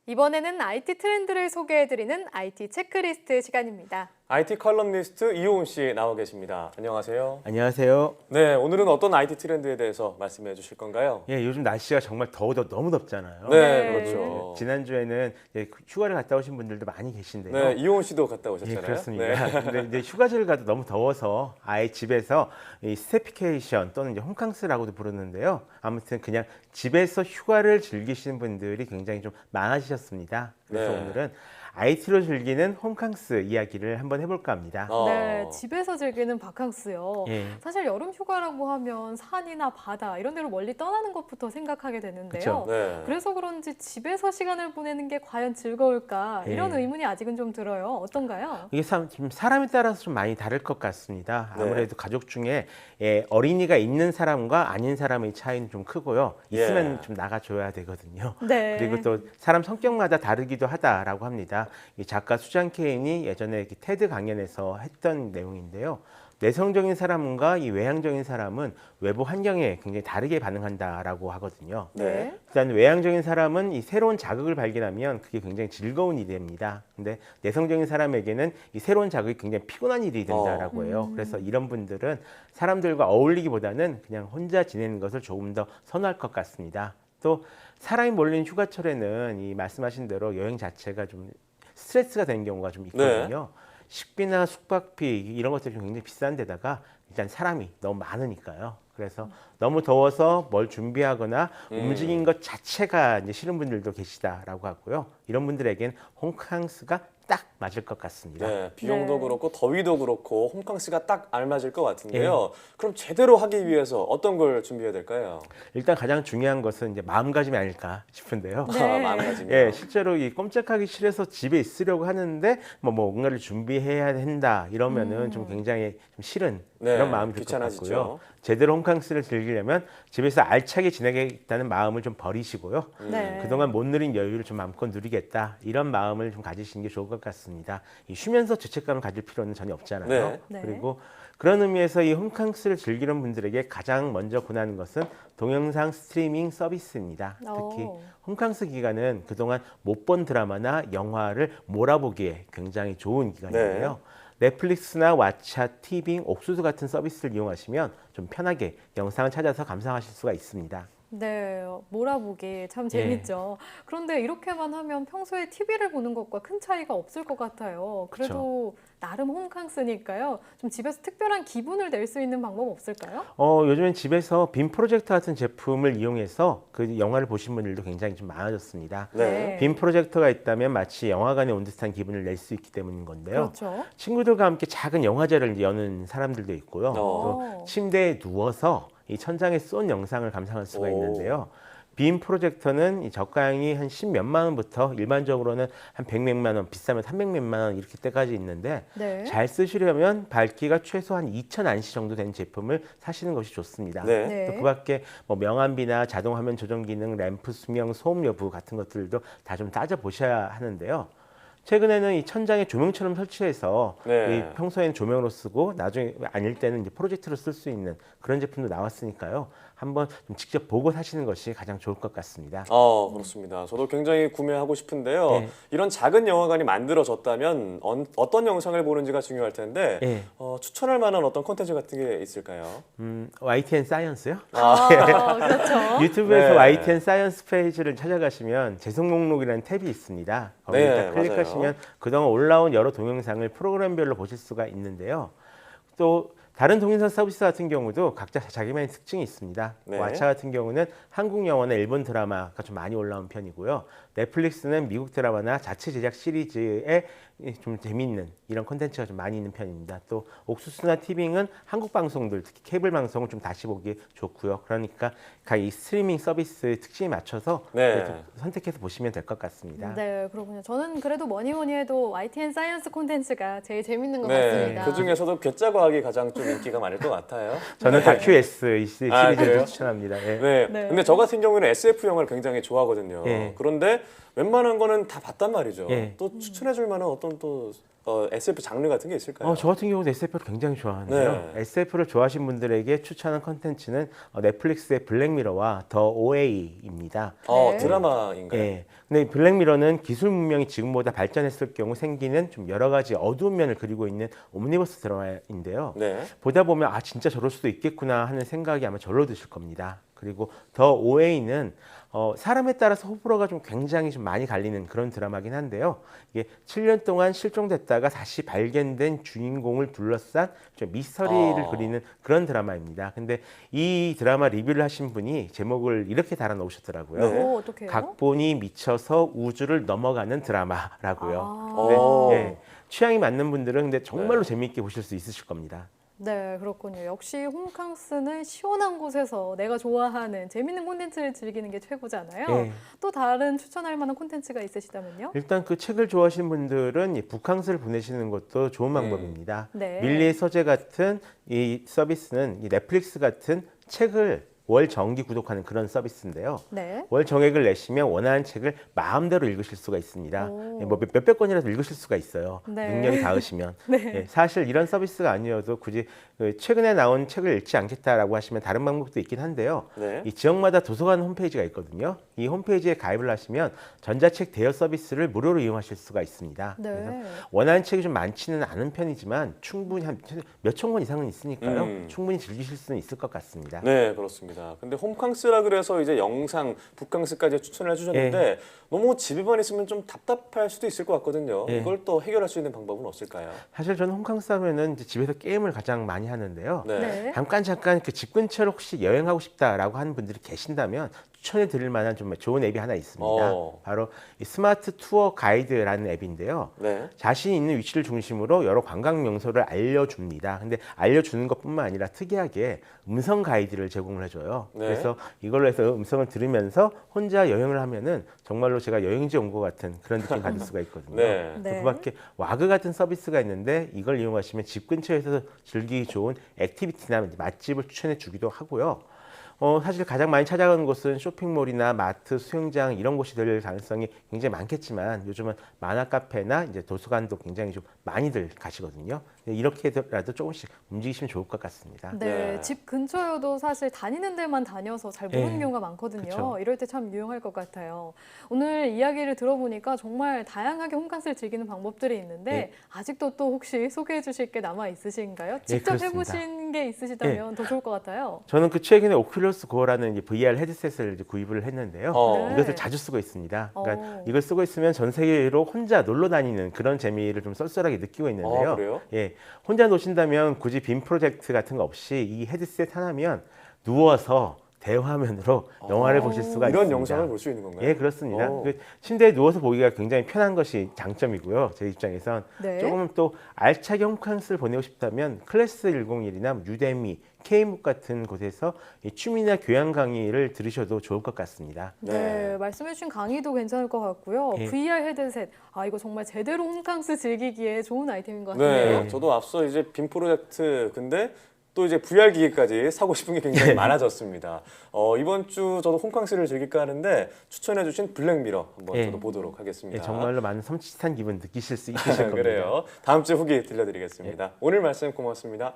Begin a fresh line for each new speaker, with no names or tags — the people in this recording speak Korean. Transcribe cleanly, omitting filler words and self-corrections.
이번에는 IT 트렌드를 소개해드리는 IT 체크리스트 시간입니다.
IT 컬럼니스트 이호은 씨 나와 계십니다. 안녕하세요.
안녕하세요.
네, 오늘은 어떤 IT 트렌드에 대해서 말씀해 주실 건가요?
예, 요즘 날씨가 정말 너무 덥잖아요.
네,
네.
그렇죠.
지난주에는 휴가를 갔다 오신 분들도 많이 계신데요.
네, 이호은 씨도 갔다
예,
오셨잖아요.
그렇습니다.
네.
근데 이제 휴가지를 가도 너무 더워서 아예 집에서 이 스태피케이션 또는 이제 홈캉스라고도 부르는데요. 아무튼 그냥 집에서 휴가를 즐기시는 분들이 굉장히 좀 많아지셨습니다. 그래서
네.
오늘은 IT로 즐기는 홈캉스 이야기를 한번 해볼까 합니다.
네, 집에서 즐기는 바캉스요.
예.
사실 여름 휴가라고 하면 산이나 바다 이런 데로 멀리 떠나는 것부터 생각하게 되는데요.
그쵸.
네.
그래서 그런지 집에서 시간을 보내는 게 과연 즐거울까 이런
예.
의문이 아직은 좀 들어요. 어떤가요?
이게 좀 사람에 따라서 좀 많이 다를 것 같습니다.
네.
아무래도 가족 중에 어린이가 있는 사람과 아닌 사람의 차이는 좀 크고요. 있으면
예.
좀 나가줘야 되거든요.
네.
그리고 또 사람 성격마다 다르기도 하다라고 합니다. 이 작가 수잔 케인이 예전에 이렇게 테드 강연에서 했던 내용인데요. 내성적인 사람과 이 외향적인 사람은 외부 환경에 굉장히 다르게 반응한다라고 하거든요.
네.
일단 외향적인 사람은 이 새로운 자극을 발견하면 그게 굉장히 즐거운 일이 됩니다. 근데 내성적인 사람에게는 이 새로운 자극이 굉장히 피곤한 일이 된다라고 해요. 그래서 이런 분들은 사람들과 어울리기보다는 그냥 혼자 지내는 것을 조금 더 선호할 것 같습니다. 또 사람이 몰린 휴가철에는 이 말씀하신 대로 여행 자체가 좀 스트레스가 되는 경우가 좀 있거든요. 식비나 숙박비 이런 것들이 굉장히 비싼 데다가 일단 사람이 너무 많으니까요. 그래서 너무 더워서 뭘 준비하거나 움직인 것 자체가 이제 싫은 분들도 계시다라고 하고요. 이런 분들에겐 홈캉스가 딱 맞을 것 같습니다.
네, 비용도
네.
그렇고 더위도 그렇고 홈캉스가 딱 알맞을 것 같은데요. 그럼 제대로 하기 위해서 어떤 걸 준비해야 될까요?
일단 가장 중요한 것은 이제 마음가짐이 아닐까 싶은데요.
네.
마음가짐이요.
예, 실제로 이 꼼짝하기 싫어서 집에 있으려고 하는데 뭔가를 준비해야 된다 이러면은 좀 굉장히 좀 싫은
네,
그런 마음이 들 것
귀찮아지죠.
같고요. 제대로 홈캉스를 즐기려면 집에서 알차게 지내겠다는 마음을 좀 버리시고요.
네.
그동안 못 누린 여유를 좀 마음껏 누리겠다 이런 마음을 좀 가지시는 게 좋을 것 같습니다. 이 쉬면서 죄책감을 가질 필요는 전혀 없잖아요.
네.
네.
그리고 그런 의미에서 이 홈캉스를 즐기는 분들에게 가장 먼저 권하는 것은 동영상 스트리밍 서비스입니다. 특히
오.
홈캉스 기간은 그동안 못 본 드라마나 영화를 몰아보기에 굉장히 좋은 기간인데요. 넷플릭스나 왓챠, 티빙, 옥수수 같은 서비스를 이용하시면 좀 편하게 영상을 찾아서 감상하실 수가 있습니다.
네, 몰아보기 참 재밌죠. 그런데 이렇게만 하면 평소에 TV를 보는 것과 큰 차이가 없을 것 같아요. 그래도 나름 홈캉스니까요. 좀 집에서 특별한 기분을 낼 수 있는 방법 없을까요?
요즘엔 집에서 빔 프로젝터 같은 제품을 이용해서 그 영화를 보신 분들도 굉장히 좀 많아졌습니다.
네.
빔 프로젝터가 있다면 마치 영화관에 온 듯한 기분을 낼 수 있기 때문인 건데요.
그렇죠.
친구들과 함께 작은 영화제를 여는 사람들도 있고요. 또 침대에 누워서 이 천장에 쏜 영상을 감상할 수가
오.
있는데요. 빔 프로젝터는 이 저가형이 한 10몇만 원부터 일반적으로는 한 100몇만 원, 비싸면 300몇만 원 이렇게 때까지 있는데
네.
잘 쓰시려면 밝기가 최소한 2000 안시 정도 되는 제품을 사시는 것이 좋습니다.
네.
네.
또 그 밖에 뭐 명암비나 자동 화면 조정 기능, 램프 수명, 소음 여부 같은 것들도 다 좀 따져 보셔야 하는데요. 최근에는 이 천장에 조명처럼 설치해서
네.
이 평소에는 조명으로 쓰고 나중에 아닐 때는 이제 프로젝터로 쓸 수 있는 그런 제품도 나왔으니까요. 한번 좀 직접 보고 사시는 것이 가장 좋을 것 같습니다.
그렇습니다. 저도 굉장히 구매하고 싶은데요.
네.
이런 작은 영화관이 만들어졌다면 어떤 영상을 보는지가 중요할 텐데
네.
추천할 만한 어떤 콘텐츠 같은 게 있을까요?
YTN 사이언스요?
그렇죠.
유튜브에서
네.
YTN 사이언스 페이지를 찾아가시면 재생 목록이라는 탭이 있습니다. 거기에
네,
딱 클릭하시면 그동안 올라온 여러 동영상을 프로그램별로 보실 수가 있는데요. 또 다른 동영상 서비스 같은 경우도 각자 자기만의 특징이 있습니다.
네.
왓챠 같은 경우는 한국 영화나 일본 드라마가 좀 많이 올라온 편이고요. 넷플릭스는 미국 드라마나 자체 제작 시리즈에 좀 재미있는 이런 콘텐츠가 좀 많이 있는 편입니다. 또 옥수수나 티빙은 한국 방송들, 특히 케이블 방송을 좀 다시 보기 좋고요. 그러니까 각 이 스트리밍 서비스의 특징에 맞춰서
네.
선택해서 보시면 될 것 같습니다.
네, 그렇군요. 저는 그래도 뭐니 해도 YTN 사이언스 콘텐츠가 제일 재밌는 것
네.
같습니다.
그 중에서도 괴짜 과학이 가장 좀 좀 인기가 많을 것 같아요.
저는
네.
다큐S 이 시리즈를
그래요?
추천합니다. 예.
네.
네.
근데 저 같은 경우에는 SF 영화를 굉장히 좋아하거든요.
예.
그런데 웬만한 거는 다 봤단 말이죠.
예.
또 추천해줄 만한 어떤 또 SF 장르 같은 게 있을까요?
저 같은 경우도 SF를 굉장히 좋아하는데요.
네.
SF를 좋아하시는 분들에게 추천한 컨텐츠는 넷플릭스의 블랙미러와 더 OA입니다.
네.
드라마인가요?
예. 근데 블랙미러는 기술 문명이 지금보다 발전했을 경우 생기는 좀 여러 가지 어두운 면을 그리고 있는 옴니버스 드라마인데요.
네.
보다 보면 진짜 저럴 수도 있겠구나 하는 생각이 아마 절로 드실 겁니다. 그리고 더 OA는 사람에 따라서 호불호가 좀 굉장히 좀 많이 갈리는 그런 드라마긴 한데요. 이게 7년 동안 실종됐다가 다시 발견된 주인공을 둘러싼 좀 미스터리를 그리는 그런 드라마입니다. 근데 이 드라마 리뷰를 하신 분이 제목을 이렇게 달아 놓으셨더라고요.
네.
어떻게 해요?
각본이 미쳐서 우주를 넘어가는 드라마라고요.
아.
네, 취향이 맞는 분들은 근데 정말로 재미있게 보실 수 있으실 겁니다.
네, 그렇군요. 역시 홈캉스는 시원한 곳에서 내가 좋아하는 재밌는 콘텐츠를 즐기는 게 최고잖아요.
예.
또 다른 추천할 만한 콘텐츠가 있으시다면요?
일단 그 책을 좋아하시는 분들은 이 북캉스를 보내시는 것도 좋은 방법입니다.
네.
밀리의 서재 같은 이 서비스는 이 넷플릭스 같은 책을 월 정기 구독하는 그런 서비스인데요.
네.
월 정액을 내시면 원하는 책을 마음대로 읽으실 수가 있습니다.
오.
뭐 몇백 권이라도 읽으실 수가 있어요.
네.
능력이 닿으시면.
네.
예, 사실 이런 서비스가 아니어도 굳이 최근에 나온 책을 읽지 않겠다라고 하시면 다른 방법도 있긴 한데요.
네.
이 지역마다 도서관 홈페이지가 있거든요. 이 홈페이지에 가입을 하시면 전자책 대여 서비스를 무료로 이용하실 수가 있습니다. 그래서
네.
원하는 책이 좀 많지는 않은 편이지만 충분히 한 몇천 권 이상은 있으니까요. 충분히 즐기실 수는 있을 것 같습니다.
네, 그렇습니다. 근데 홈캉스라 그래서 이제 영상, 북캉스까지 추천을 해주셨는데 너무 집에만 있으면 좀 답답할 수도 있을 것 같거든요.
예.
이걸 또 해결할 수 있는 방법은 없을까요?
사실 저는 홈캉스 하면은 이제 집에서 게임을 가장 많이 하는데요.
네.
네.
잠깐 그 집 근처를 혹시 여행하고 싶다라고 하는 분들이 계신다면 추천해 드릴 만한 좀 좋은 앱이 하나 있습니다. 바로 이 스마트 투어 가이드라는 앱인데요.
네.
자신 있는 위치를 중심으로 여러 관광 명소를 알려줍니다. 근데 알려주는 것뿐만 아니라 특이하게 음성 가이드를 제공을 해줘요.
네.
그래서 이걸로 해서 음성을 들으면서 혼자 여행을 하면은 정말로 제가 여행지에 온 것 같은 그런 느낌 받을 수가 있거든요.
네.
네.
그 밖에 와그 같은 서비스가 있는데 이걸 이용하시면 집 근처에서 즐기기 좋은 액티비티나 맛집을 추천해 주기도 하고요. 사실 가장 많이 찾아가는 곳은 쇼핑몰이나 마트, 수영장 이런 곳이 될 가능성이 굉장히 많겠지만 요즘은 만화 카페나 이제 도서관도 굉장히 좀 많이들 가시거든요. 이렇게라도 조금씩 움직이시면 좋을 것 같습니다.
네,
네.
집 근처여도 사실 다니는 데만 다녀서 잘 모르는
네.
경우가 많거든요.
그쵸.
이럴 때 참 유용할 것 같아요. 오늘 이야기를 들어보니까 정말 다양하게 홈캉스를 즐기는 방법들이 있는데
네.
아직도 또 혹시 소개해 주실 게 남아 있으신가요? 직접
그렇습니다.
해보신 게 있으시다면 더 좋을 것 같아요.
저는 그 최근에 오큘러스 고라는 VR 헤드셋을 이제 구입을 했는데요.
네.
이것을 자주 쓰고 있습니다. 그러니까
어.
이걸 쓰고 있으면 전 세계로 혼자 놀러 다니는 그런 재미를 좀 쏠쏠하게 느끼고 있는데요.
그래요?
예, 혼자 노신다면 굳이 빔 프로젝트 같은 거 없이 이 헤드셋 하나면 누워서 대화면으로 영화를 보실 수가
이런
있습니다.
영상을 볼 수 있는 건가요?
예, 그렇습니다.
오.
그 침대에 누워서 보기가 굉장히 편한 것이 장점이고요. 제 입장에선
네.
조금 또 알차게 홈캉스를 보내고 싶다면 클래스 101이나 유데미, K묵 같은 곳에서 이 취미나 교양 강의를 들으셔도 좋을 것 같습니다.
네, 말씀해주신 강의도 괜찮을 것 같고요.
예.
VR 헤드셋, 이거 정말 제대로 홈캉스 즐기기에 좋은 아이템인 것 같은데요.
네, 저도 앞서 이제 빔 프로젝트 근데 또 이제 VR 기기까지 사고 싶은 게 굉장히 많아졌습니다. 이번 주 저도 홈캉스를 즐길까 하는데 추천해주신 블랙미러 한번
예.
저도 보도록 하겠습니다.
예, 정말로 많은 섬찟한 기분 느끼실 수 있으실 겁니다.
그래요. 다음 주 후기 들려드리겠습니다. 오늘 말씀 고맙습니다.